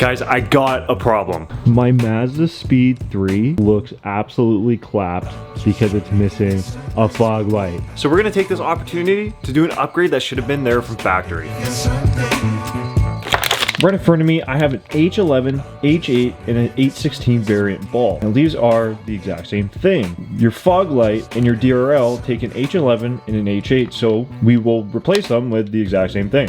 Guys, I got a problem. My MazdaSpeed 3 looks absolutely clapped because it's missing a fog light. So we're gonna take this opportunity to do an upgrade that should have been there from factory. Right in front of me, I have an H11, H8, and an 816 variant bulb. Now these are the exact same thing. Your fog light and your DRL take an H11 and an H8, so we will replace them with the exact same thing.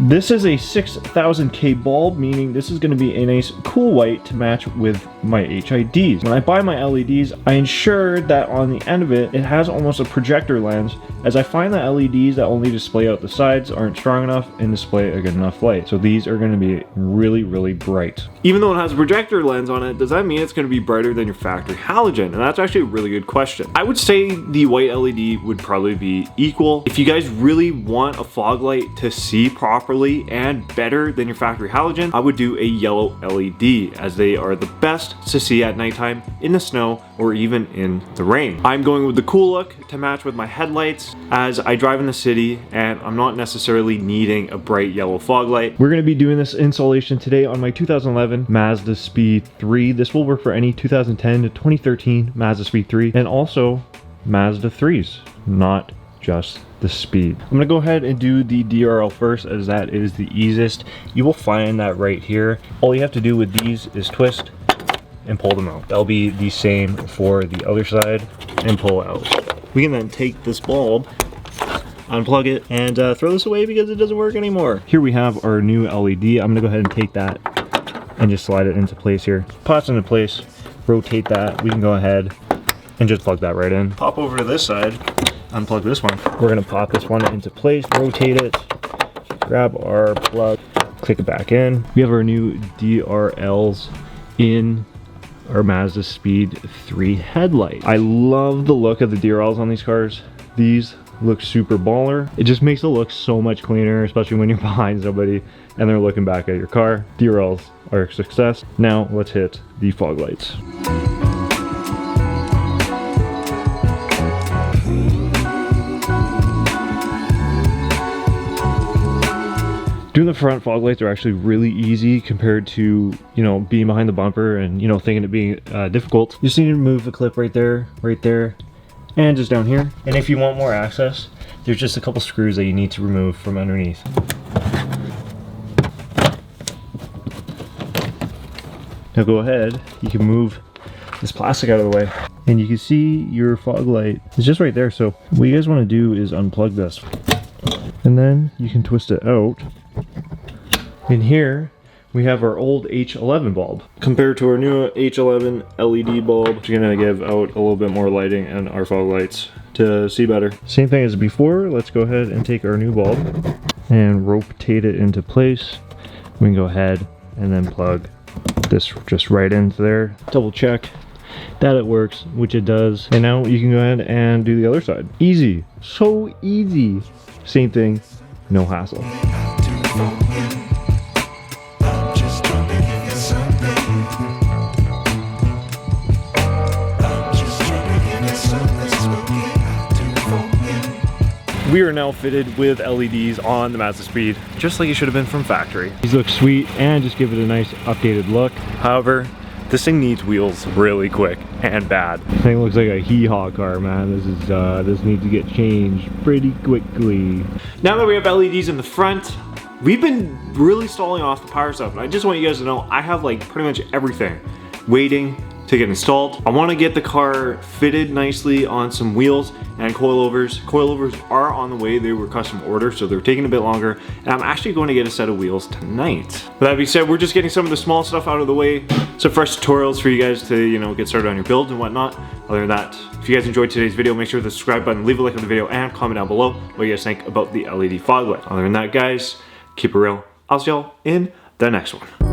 This is a 6000K bulb, meaning this is going to be a nice cool white to match with my HIDs. When I buy my LEDs, I ensure that on the end of it, it has almost a projector lens, as I find that LEDs that only display out the sides aren't strong enough and display a good enough light. So these are going to be really, really bright. Even though it has a projector lens on it, does that mean it's going to be brighter than your factory halogen? And that's actually a really good question. I would say the white LED would probably be equal. If you guys really want a fog light to see properly and better than your factory halogen, I would do a yellow LED, as they are the best to see at nighttime, in the snow, or even in the rain. I'm going with the cool look to match with my headlights as I drive in the city and I'm not necessarily needing a bright yellow fog light. We're going to be doing this installation today on my 2011 MazdaSpeed 3. This will work for any 2010 to 2013 MazdaSpeed 3 and also Mazda 3s, not just the Speed. I'm gonna go ahead and do the DRL first, as that is the easiest. You will find that right here. All you have to do with these is twist and pull them out. That'll be the same for the other side, and pull out. We can then take this bulb, unplug it, and throw this away because it doesn't work anymore. Here we have our new LED. I'm gonna go ahead and take that and just slide it into place here. Pops into place, rotate that. We can go ahead and just plug that right in. Pop over to this side, unplug this one. We're gonna pop this one into place, rotate it, grab our plug, click it back in. We have our new DRLs in our MazdaSpeed 3 headlight. I love the look of the DRLs on these cars. These look super baller. It just makes it look so much cleaner, especially when you're behind somebody and they're looking back at your car. DRLs are a success. Now let's hit the fog lights. Doing the front fog lights are actually really easy compared to, you know, being behind the bumper and, you know, thinking it being difficult. You just need to remove the clip right there, and just down here. And if you want more access, there's just a couple screws that you need to remove from underneath. Now go ahead, you can move this plastic out of the way, and you can see your fog light is just right there. So what you guys want to do is unplug this, and then you can twist it out. In here, we have our old H11 bulb compared to our new H11 LED bulb, which is gonna give out a little bit more lighting and our fog lights to see better. Same thing as before. Let's go ahead and take our new bulb and rotate it into place. We can go ahead and then plug this just right into there. Double check that it works, which it does. And now you can go ahead and do the other side. Easy, so easy. Same thing, no hassle. We are now fitted with LEDs on the MazdaSpeed, just like it should have been from factory. These look sweet and just give it a nice updated look. However, this thing needs wheels really quick and bad. This thing looks like a hee-haw car, man. This needs to get changed pretty quickly. Now that we have LEDs in the front, we've been really stalling off the power stuff, and I just want you guys to know I have like pretty much everything waiting to get installed. I want to get the car fitted nicely on some wheels and coilovers. Coilovers are on the way. They were custom ordered, so they're taking a bit longer, and I'm actually going to get a set of wheels tonight. With that being said, we're just getting some of the small stuff out of the way. Some fresh tutorials for you guys to, you know, get started on your build and whatnot. Other than that, if you guys enjoyed today's video, make sure to subscribe button, leave a like on the video, and comment down below what you guys think about the LED fog light. Other than that, guys, keep it real. I'll see y'all in the next one.